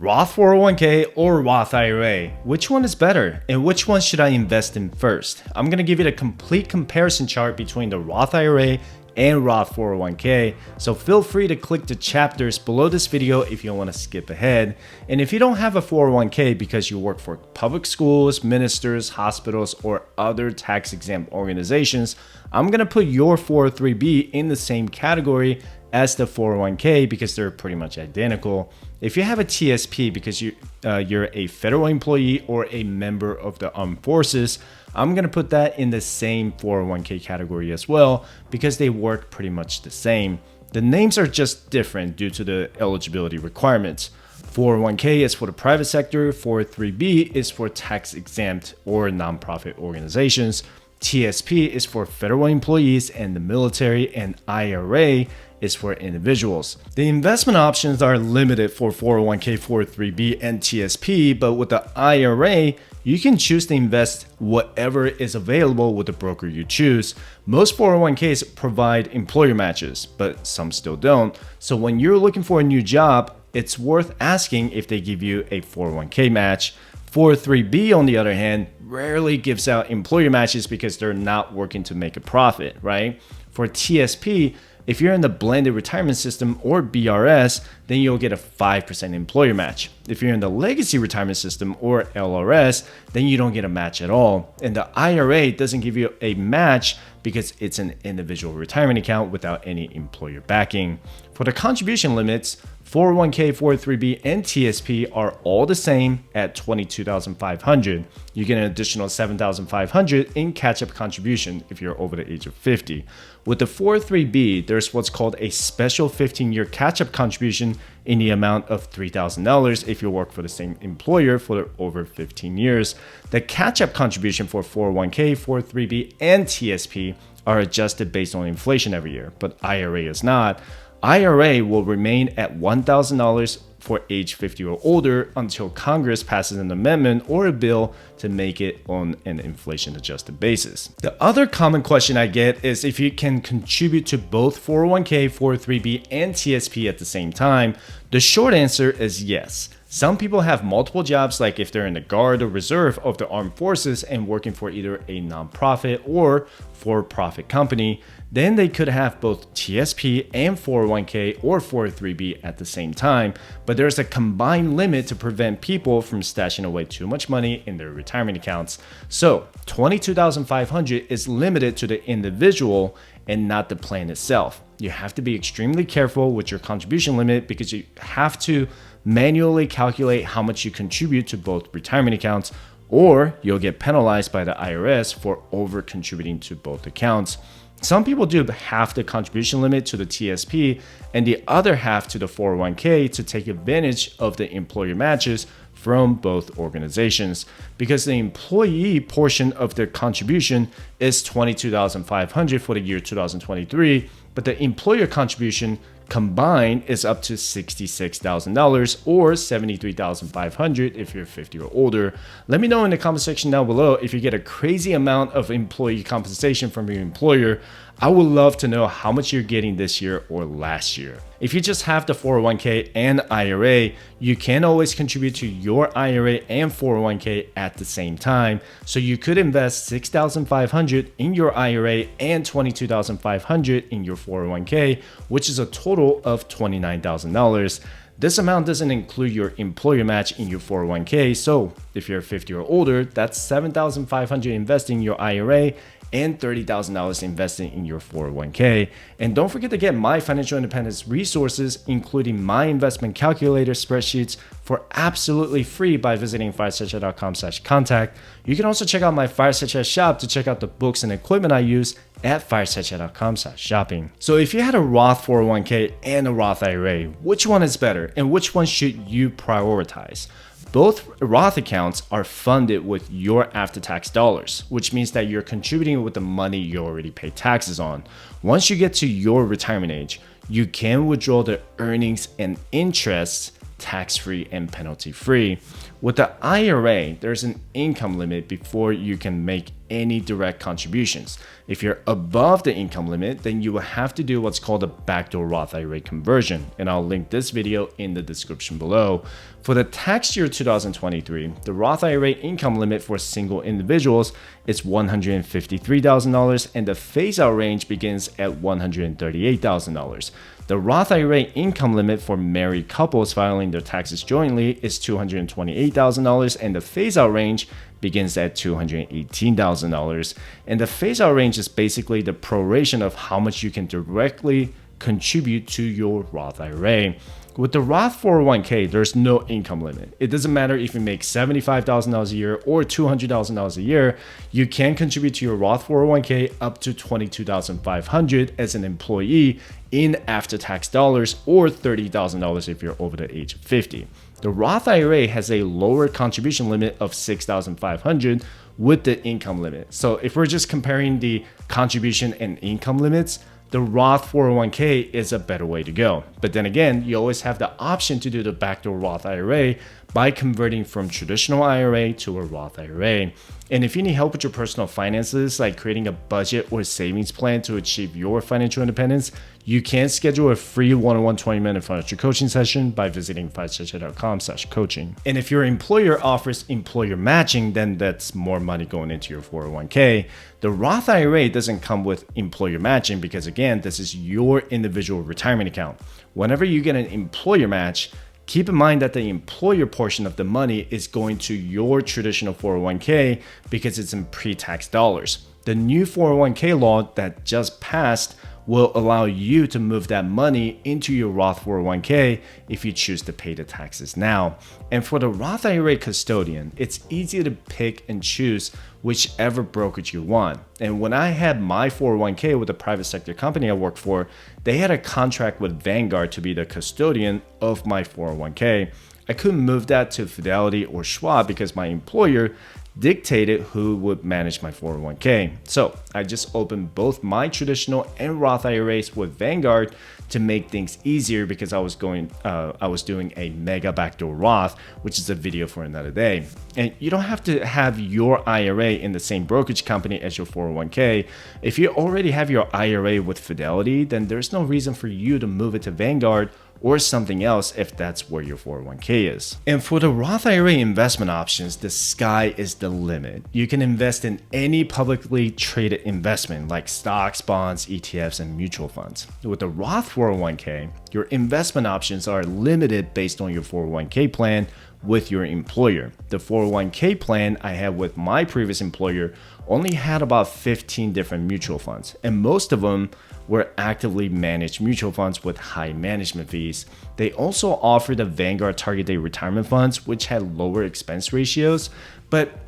Roth 401k or Roth IRA? Which one is better and which one should I invest in first? I'm going to give you a complete comparison chart between the Roth IRA and Roth 401k, so feel free to click the chapters below this video if you don't want to skip ahead. And if you don't have a 401k because you work for public schools, ministers, hospitals, or other tax-exempt organizations, I'm going to put your 403b in the same category as the 401k because they're pretty much identical. If you have a TSP because you're a federal employee or a member of the armed forces, I'm going to put that in the same 401k category as well because they work pretty much the same. The names are just different due to the eligibility requirements. 401k is for the private sector, 403b is for tax exempt or nonprofit organizations, TSP is for federal employees and the military, and IRA is for individuals. The investment options are limited for 401k, 403b, and TSP, but with the IRA, you can choose to invest whatever is available with the broker you choose. Most 401ks provide employer matches, but some still don't. So when you're looking for a new job, it's worth asking if they give you a 401k match. 403b, on the other hand, rarely gives out employer matches because they're not working to make a profit, right? For TSP, if you're in the blended retirement system or BRS, then you'll get a 5% employer match. If you're in the legacy retirement system or LRS, then you don't get a match at all. And the IRA doesn't give you a match because it's an individual retirement account without any employer backing. For the contribution limits, 401k, 403b, and TSP are all the same at $22,500. You get an additional $7,500 in catch-up contribution if you're over the age of 50. With the 403b, there's what's called a special 15-year catch-up contribution in the amount of $3,000 if you work for the same employer for over 15 years. The catch-up contribution for 401k, 403b, and TSP are adjusted based on inflation every year, but IRA is not. IRA will remain at $1,000 for age 50 or older until Congress passes an amendment or a bill to make it on an inflation-adjusted basis. The other common question I get is if you can contribute to both 401k, 403b, and TSP at the same time. The short answer is yes. Some people have multiple jobs, like if they're in the Guard or Reserve of the Armed Forces and working for either a nonprofit or for-profit company, then they could have both TSP and 401k or 403b at the same time, but there's a combined limit to prevent people from stashing away too much money in their retirement accounts. So $22,500 is limited to the individual and not the plan itself. You have to be extremely careful with your contribution limit because you have to manually calculate how much you contribute to both retirement accounts, or you'll get penalized by the IRS for over contributing to both accounts. Some people do half the contribution limit to the TSP and the other half to the 401k to take advantage of the employer matches from both organizations. Because the employee portion of their contribution is $22,500 for the year 2023, but the employer contribution combined is up to $66,000 or $73,500 if you're 50 or older. Let me know in the comment section down below if you get a crazy amount of employee compensation from your employer. I would love to know how much you're getting this year or last year. If you just have the 401k and IRA, you can always contribute to your IRA and 401k at the same time. So you could invest $6,500 in your IRA and $22,500 in your 401k, which is a total of $29,000. This amount doesn't include your employer match in your 401k. So if you're 50 or older, that's $7,500 investing in your IRA and $30,000 investing in your 401k. And don't forget to get my financial independence resources, including my investment calculator spreadsheets, for absolutely free by visiting firesightchat.com/contact. You can also check out my Fireside Chat shop to check out the books and equipment I use at firesightchat.com/shopping. So if you had a Roth 401k and a Roth IRA, which one is better and which one should you prioritize? Both Roth accounts are funded with your after-tax dollars, which means that you're contributing with the money you already pay taxes on. Once you get to your retirement age, you can withdraw the earnings and interests tax-free and penalty-free. With the IRA, there's an income limit before you can make any direct contributions. If you're above the income limit, then you will have to do what's called a backdoor Roth IRA conversion, and I'll link this video in the description below. For the tax year 2023, the Roth IRA income limit for single individuals is $153,000, and the phase-out range begins at $138,000. The Roth IRA income limit for married couples filing their taxes jointly is $228,000, and the phase-out range begins at $218,000. And the phase-out range is basically the proration of how much you can directly contribute to your Roth IRA. With the Roth 401k, there's no income limit. It doesn't matter if you make $75,000 a year or $200,000 a year, you can contribute to your Roth 401k up to $22,500 as an employee in after-tax dollars, or $30,000 if you're over the age of 50. The Roth IRA has a lower contribution limit of $6,500 with the income limit. So if we're just comparing the contribution and income limits, the Roth 401k is a better way to go. But then again, you always have the option to do the backdoor Roth IRA by converting from traditional IRA to a Roth IRA. And if you need help with your personal finances, like creating a budget or savings plan to achieve your financial independence, you can schedule a free one-on-one 20-minute financial coaching session by visiting financialcheck.com/coaching. And if your employer offers employer matching, then that's more money going into your 401k. The Roth IRA doesn't come with employer matching because, again, this is your individual retirement account. Whenever you get an employer match, keep in mind that the employer portion of the money is going to your traditional 401k because it's in pre-tax dollars. The new 401k law that just passed will allow you to move that money into your Roth 401k if you choose to pay the taxes now. And for the Roth IRA custodian, it's easy to pick and choose whichever brokerage you want. And when I had my 401k with the private sector company I worked for, they had a contract with Vanguard to be the custodian of my 401k. I couldn't move that to Fidelity or Schwab because my employer dictated who would manage my 401k. So I just opened both my traditional and Roth IRAs with Vanguard to make things easier because I was doing a mega backdoor Roth, which is a video for another day. And you don't have to have your IRA in the same brokerage company as your 401k. If you already have your IRA with Fidelity, then there's no reason for you to move it to Vanguard or something else if that's where your 401k is. And for the Roth IRA investment options, the sky is the limit. You can invest in any publicly traded investment like stocks, bonds, ETFs, and mutual funds. With the Roth 401k, your investment options are limited based on your 401k plan with your employer. The 401k plan I had with my previous employer only had about 15 different mutual funds, and most of them were actively managed mutual funds with high management fees. They also offered the Vanguard target date retirement funds, which had lower expense ratios, but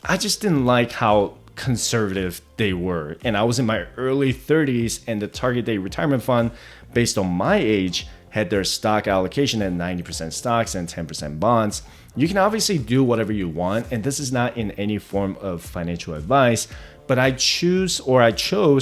I just didn't like how conservative they were. And I was in my early 30s, and the target date retirement fund, based on my age, had their stock allocation at 90% stocks and 10% bonds. You can obviously do whatever you want, and this is not in any form of financial advice, but I chose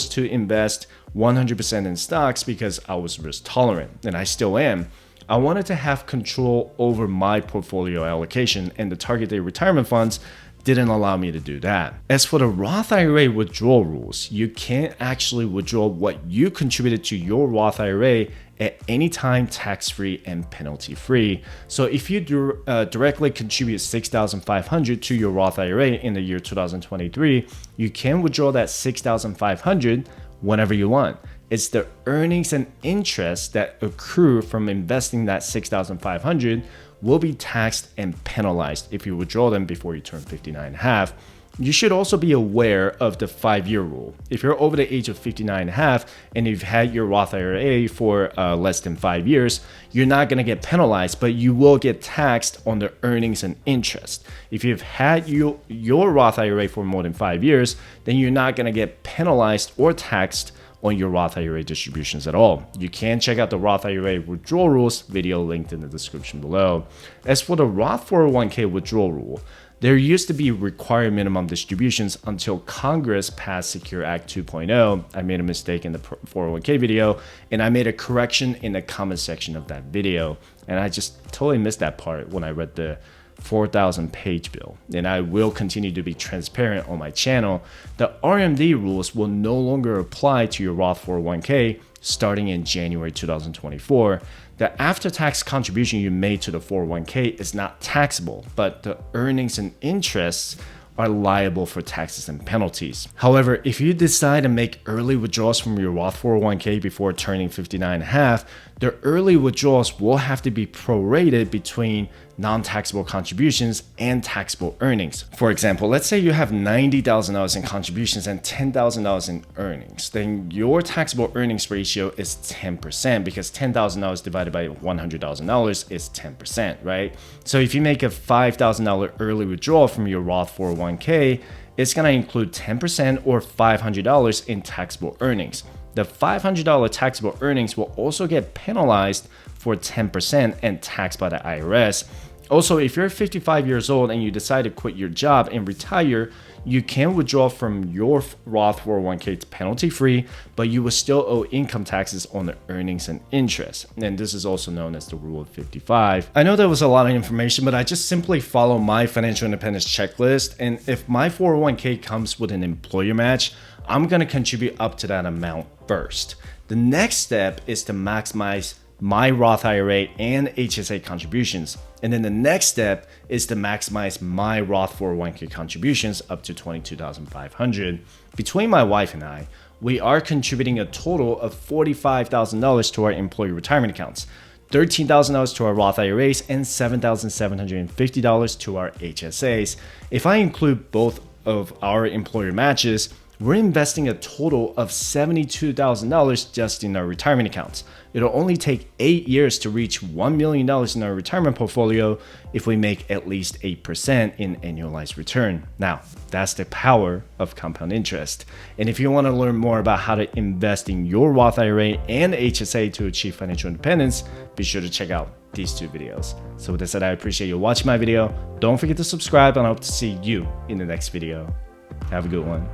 to invest 100% in stocks because I was risk tolerant, and I still am. I wanted to have control over my portfolio allocation, and the target date retirement funds didn't allow me to do that. As for the Roth IRA withdrawal rules, you can't actually withdraw what you contributed to your Roth IRA at any time tax-free and penalty-free. So if you directly contribute $6,500 to your Roth IRA in the year 2023, you can withdraw that $6,500 whenever you want. It's the earnings and interest that accrue from investing that $6,500 will be taxed and penalized if you withdraw them before you turn 59 and a half. You should also be aware of the 5-year rule. If you're over the age of 59 and a half and you've had your Roth IRA for less than 5 years, you're not going to get penalized, but you will get taxed on the earnings and interest. If you've had your Roth IRA for more than 5 years, then you're not going to get penalized or taxed on your Roth IRA distributions at all. You can check out the Roth IRA withdrawal rules video linked in the description below. As for the Roth 401k withdrawal rule, there used to be required minimum distributions until Congress passed Secure Act 2.0. I made a mistake in the 401k video, and I made a correction in the comment section of that video. And I just totally missed that part when I read the 4,000 page bill, and I will continue to be transparent on my channel. The RMD rules will no longer apply to your Roth 401k starting in January 2024. The after-tax contribution you made to the 401k is not taxable, but the earnings and interests are liable for taxes and penalties. However, if you decide to make early withdrawals from your Roth 401k before turning 59.5, the early withdrawals will have to be prorated between non-taxable contributions and taxable earnings. For example, let's say you have $90,000 in contributions and $10,000 in earnings. Then your taxable earnings ratio is 10% because $10,000 divided by $100,000 is 10%, right? So if you make a $5,000 early withdrawal from your Roth 401k, it's gonna include 10% or $500 in taxable earnings. The $500 taxable earnings will also get penalized for 10% and taxed by the IRS. Also, if you're 55 years old and you decide to quit your job and retire, you can withdraw from your Roth 401k penalty-free, but you will still owe income taxes on the earnings and interest. And this is also known as the Rule of 55. I know that was a lot of information, but I just simply follow my financial independence checklist. And if my 401k comes with an employer match, I'm gonna contribute up to that amount first. The next step is to maximize my Roth IRA and HSA contributions. And then the next step is to maximize my Roth 401k contributions up to $22,500. Between my wife and I, we are contributing a total of $45,000 to our employee retirement accounts, $13,000 to our Roth IRAs, and $7,750 to our HSAs. If I include both of our employer matches, we're investing a total of $72,000 just in our retirement accounts. It'll only take 8 years to reach $1 million in our retirement portfolio if we make at least 8% in annualized return. Now, that's the power of compound interest. And if you want to learn more about how to invest in your Roth IRA and HSA to achieve financial independence, be sure to check out these 2 videos. So with that said, I appreciate you watching my video. Don't forget to subscribe, and I hope to see you in the next video. Have a good one.